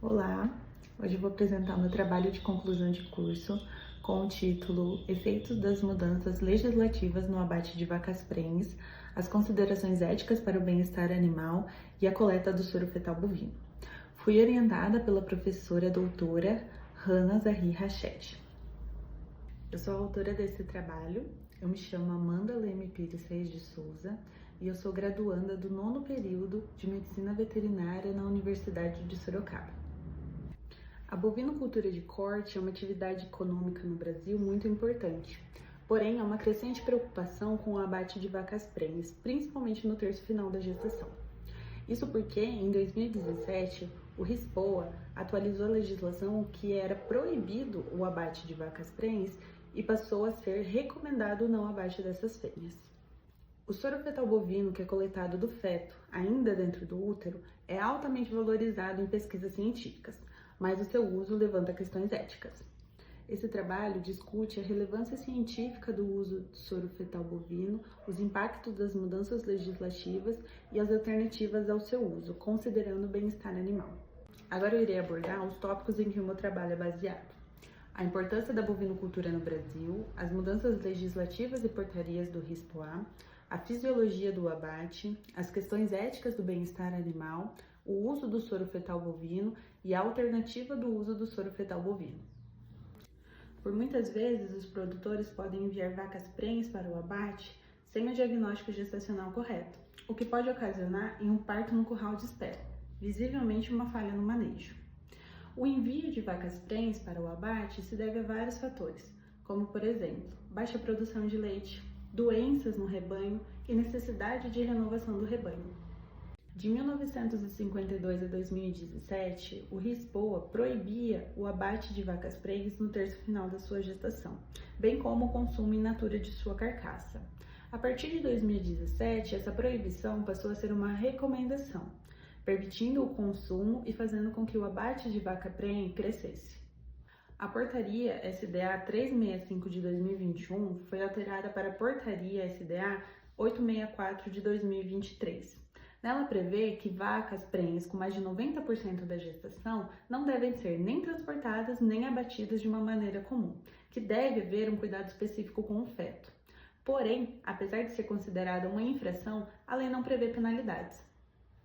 Olá, hoje eu vou apresentar meu trabalho de conclusão de curso com o título Efeitos das mudanças legislativas no abate de vacas prenhes, as considerações éticas para o bem-estar animal e a coleta do soro fetal bovino. Fui orientada pela professora doutora Hannah Zahri Rached. Eu sou a autora desse trabalho, eu me chamo Amanda Leme Pires Reis de Souza e eu sou graduanda do 9º período de Medicina Veterinária na Universidade de Sorocaba. A bovinocultura de corte é uma atividade econômica no Brasil muito importante, porém há uma crescente preocupação com o abate de vacas prenhes, principalmente no terço final da gestação. Isso porque, em 2017, o RISPOA atualizou a legislação que era proibido o abate de vacas prenhes e passou a ser recomendado o não abate dessas fêmeas. O soro fetal bovino, que é coletado do feto ainda dentro do útero, é altamente valorizado em pesquisas científicas, mas o seu uso levanta questões éticas. Esse trabalho discute a relevância científica do uso do soro fetal bovino, os impactos das mudanças legislativas e as alternativas ao seu uso, considerando o bem-estar animal. Agora eu irei abordar os tópicos em que o meu trabalho é baseado: a importância da bovinocultura no Brasil, as mudanças legislativas e portarias do RISPOA, a fisiologia do abate, as questões éticas do bem-estar animal, o uso do soro fetal bovino e a alternativa do uso do soro fetal bovino. Por muitas vezes, os produtores podem enviar vacas prenhes para o abate sem o diagnóstico gestacional correto, o que pode ocasionar em um parto no curral de espera, visivelmente uma falha no manejo. O envio de vacas prenhes para o abate se deve a vários fatores, como, por exemplo, baixa produção de leite, doenças no rebanho e necessidade de renovação do rebanho. De 1952 a 2017, o RISPOA proibia o abate de vacas prenhes no terço final da sua gestação, bem como o consumo in natura de sua carcaça. A partir de 2017, essa proibição passou a ser uma recomendação, permitindo o consumo e fazendo com que o abate de vaca prenhe crescesse. A Portaria SDA 365 de 2021 foi alterada para a Portaria SDA 864 de 2023. Nela prevê que vacas prenhes com mais de 90% da gestação não devem ser nem transportadas nem abatidas de uma maneira comum, que deve haver um cuidado específico com o feto. Porém, apesar de ser considerada uma infração, a lei não prevê penalidades.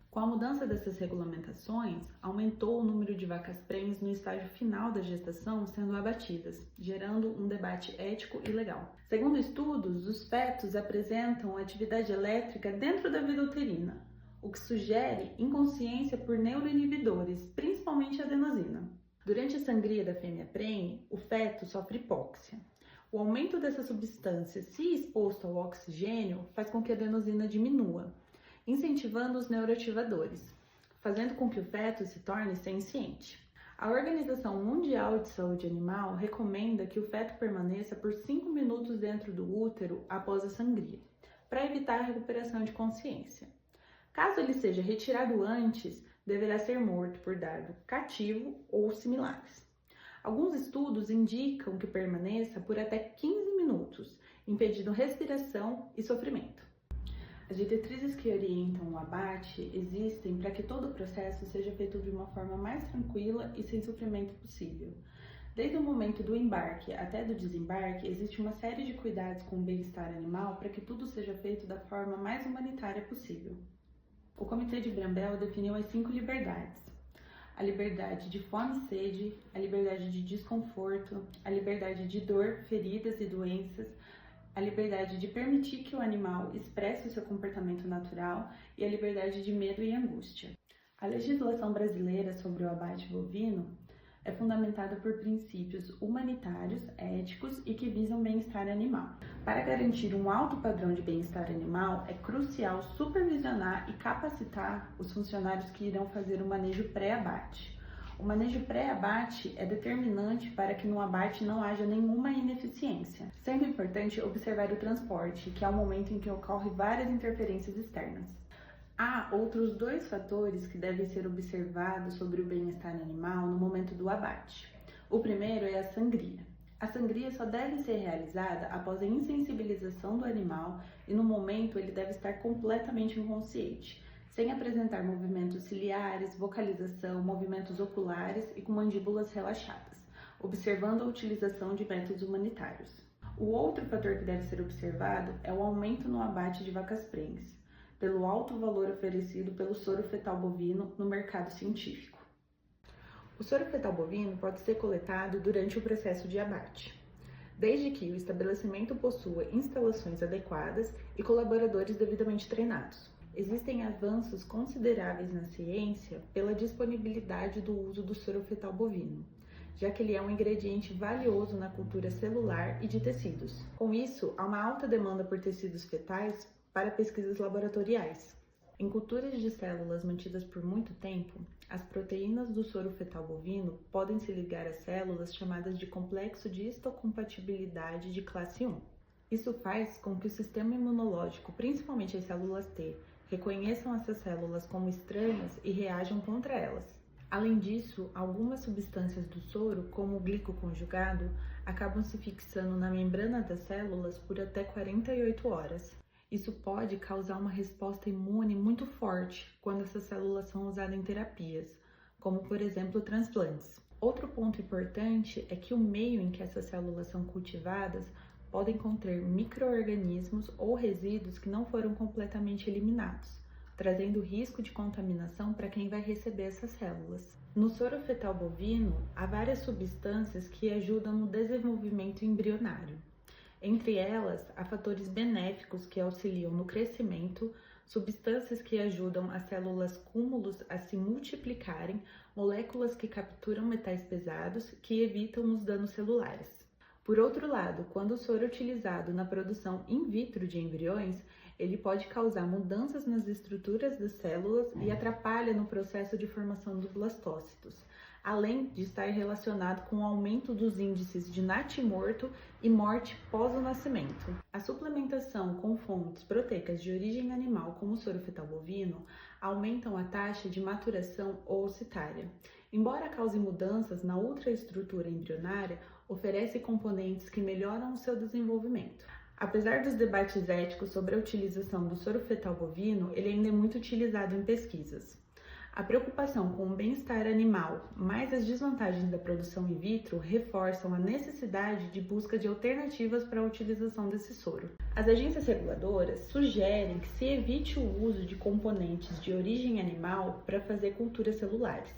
Com a mudança dessas regulamentações, aumentou o número de vacas prenhes no estágio final da gestação sendo abatidas, gerando um debate ético e legal. Segundo estudos, os fetos apresentam atividade elétrica dentro da vida uterina, o que sugere inconsciência por neuroinibidores, principalmente a adenosina. Durante a sangria da fêmea prenhe, o feto sofre hipóxia. O aumento dessa substância, se exposto ao oxigênio, faz com que a adenosina diminua, incentivando os neuroativadores, fazendo com que o feto se torne senciente. A Organização Mundial de Saúde Animal recomenda que o feto permaneça por 5 minutos dentro do útero após a sangria, para evitar a recuperação de consciência. Caso ele seja retirado antes, deverá ser morto por dardo cativo ou similares. Alguns estudos indicam que permaneça por até 15 minutos, impedindo respiração e sofrimento. As diretrizes que orientam o abate existem para que todo o processo seja feito de uma forma mais tranquila e sem sofrimento possível. Desde o momento do embarque até do desembarque, existe uma série de cuidados com o bem-estar animal para que tudo seja feito da forma mais humanitária possível. O Comitê de Brambell definiu as 5 liberdades: a liberdade de fome e sede, a liberdade de desconforto, a liberdade de dor, feridas e doenças, a liberdade de permitir que o animal expresse o seu comportamento natural e a liberdade de medo e angústia. A legislação brasileira sobre o abate bovino é fundamentada por princípios humanitários, éticos e que visam o bem-estar animal. Para garantir um alto padrão de bem-estar animal, é crucial supervisionar e capacitar os funcionários que irão fazer o manejo pré-abate. O manejo pré-abate é determinante para que no abate não haja nenhuma ineficiência, sendo importante observar o transporte, que é o momento em que ocorrem várias interferências externas. Há outros 2 fatores que devem ser observados sobre o bem-estar animal no momento do abate. O primeiro é a sangria. A sangria só deve ser realizada após a insensibilização do animal e no momento ele deve estar completamente inconsciente, sem apresentar movimentos ciliares, vocalização, movimentos oculares e com mandíbulas relaxadas, observando a utilização de métodos humanitários. O outro fator que deve ser observado é o aumento no abate de vacas prenhes, pelo alto valor oferecido pelo soro fetal bovino no mercado científico. O soro fetal bovino pode ser coletado durante o processo de abate, desde que o estabelecimento possua instalações adequadas e colaboradores devidamente treinados. Existem avanços consideráveis na ciência pela disponibilidade do uso do soro fetal bovino, já que ele é um ingrediente valioso na cultura celular e de tecidos. Com isso, há uma alta demanda por tecidos fetais para pesquisas laboratoriais. Em culturas de células mantidas por muito tempo, as proteínas do soro fetal bovino podem se ligar a células chamadas de complexo de histocompatibilidade de classe 1. Isso faz com que o sistema imunológico, principalmente as células T, reconheçam essas células como estranhas e reajam contra elas. Além disso, algumas substâncias do soro, como o glicoconjugado, acabam se fixando na membrana das células por até 48 horas. Isso pode causar uma resposta imune muito forte quando essas células são usadas em terapias, como por exemplo transplantes. Outro ponto importante é que o meio em que essas células são cultivadas podem conter micro-organismos ou resíduos que não foram completamente eliminados, trazendo risco de contaminação para quem vai receber essas células. No soro fetal bovino, há várias substâncias que ajudam no desenvolvimento embrionário. Entre elas, há fatores benéficos que auxiliam no crescimento, substâncias que ajudam as células cúmulos a se multiplicarem, moléculas que capturam metais pesados que evitam os danos celulares. Por outro lado, quando o soro é utilizado na produção in vitro de embriões, ele pode causar mudanças nas estruturas das células e atrapalha no processo de formação dos blastócitos, além de estar relacionado com o aumento dos índices de natimorto e morte pós o nascimento. A suplementação com fontes proteicas de origem animal, como o soro fetal bovino, aumentam a taxa de maturação oocitária. Embora cause mudanças na ultraestrutura embrionária, oferece componentes que melhoram o seu desenvolvimento. Apesar dos debates éticos sobre a utilização do soro fetal bovino, ele ainda é muito utilizado em pesquisas. A preocupação com o bem-estar animal, mais as desvantagens da produção in vitro, reforçam a necessidade de busca de alternativas para a utilização desse soro. As agências reguladoras sugerem que se evite o uso de componentes de origem animal para fazer culturas celulares.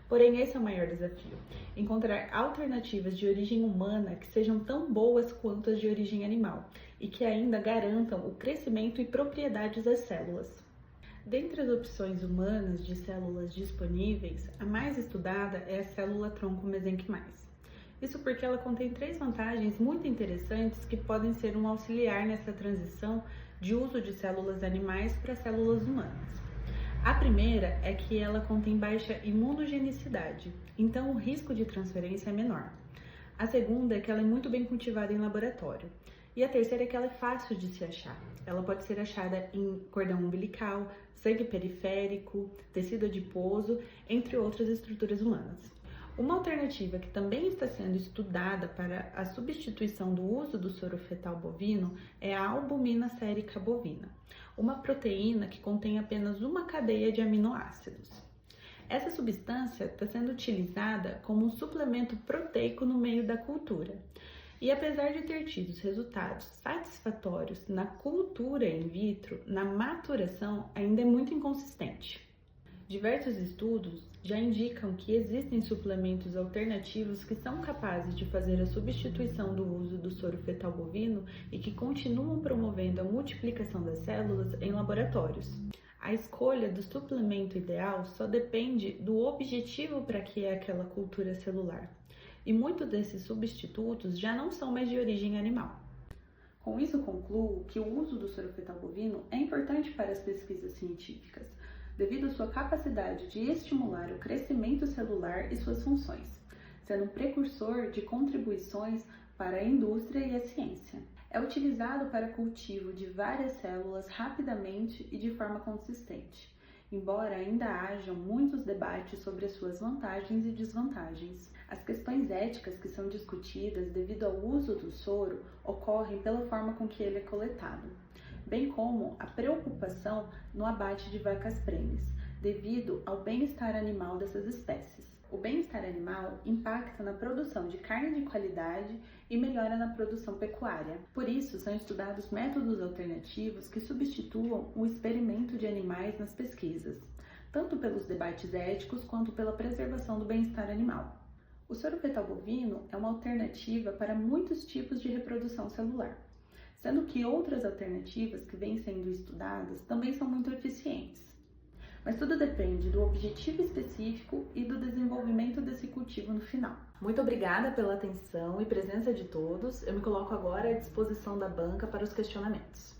Porém, esse é o maior desafio: encontrar alternativas de origem humana que sejam tão boas quanto as de origem animal e que ainda garantam o crescimento e propriedades das células. Dentre as opções humanas de células disponíveis, a mais estudada é a célula-tronco mesenquimais. Isso porque ela contém 3 vantagens muito interessantes que podem ser um auxiliar nessa transição de uso de células animais para células humanas. A primeira é que ela contém baixa imunogenicidade, então o risco de transferência é menor. A segunda é que ela é muito bem cultivada em laboratório. E a terceira é que ela é fácil de se achar. Ela pode ser achada em cordão umbilical, sangue periférico, tecido adiposo, entre outras estruturas humanas. Uma alternativa que também está sendo estudada para a substituição do uso do soro fetal bovino é a albumina sérica bovina, uma proteína que contém apenas uma cadeia de aminoácidos. Essa substância está sendo utilizada como um suplemento proteico no meio da cultura. E apesar de ter tido resultados satisfatórios na cultura in vitro, na maturação ainda é muito inconsistente. Diversos estudos já indicam que existem suplementos alternativos que são capazes de fazer a substituição do uso do soro fetal bovino e que continuam promovendo a multiplicação das células em laboratórios. A escolha do suplemento ideal só depende do objetivo para que é aquela cultura celular. E muitos desses substitutos já não são mais de origem animal. Com isso, concluo que o uso do soro fetal bovino é importante para as pesquisas científicas, devido à sua capacidade de estimular o crescimento celular e suas funções, sendo um precursor de contribuições para a indústria e a ciência. É utilizado para cultivo de várias células rapidamente e de forma consistente, embora ainda hajam muitos debates sobre as suas vantagens e desvantagens. As questões éticas que são discutidas devido ao uso do soro ocorrem pela forma com que ele é coletado. bem como a preocupação no abate de vacas prenhes, devido ao bem-estar animal dessas espécies. O bem-estar animal impacta na produção de carne de qualidade e melhora na produção pecuária. Por isso, são estudados métodos alternativos que substituam o experimento de animais nas pesquisas, tanto pelos debates éticos quanto pela preservação do bem-estar animal. O soro fetal bovino é uma alternativa para muitos tipos de reprodução celular, sendo que outras alternativas que vêm sendo estudadas também são muito eficientes. Mas tudo depende do objetivo específico e do desenvolvimento desse cultivo no final. Muito obrigada pela atenção e presença de todos. Eu me coloco agora à disposição da banca para os questionamentos.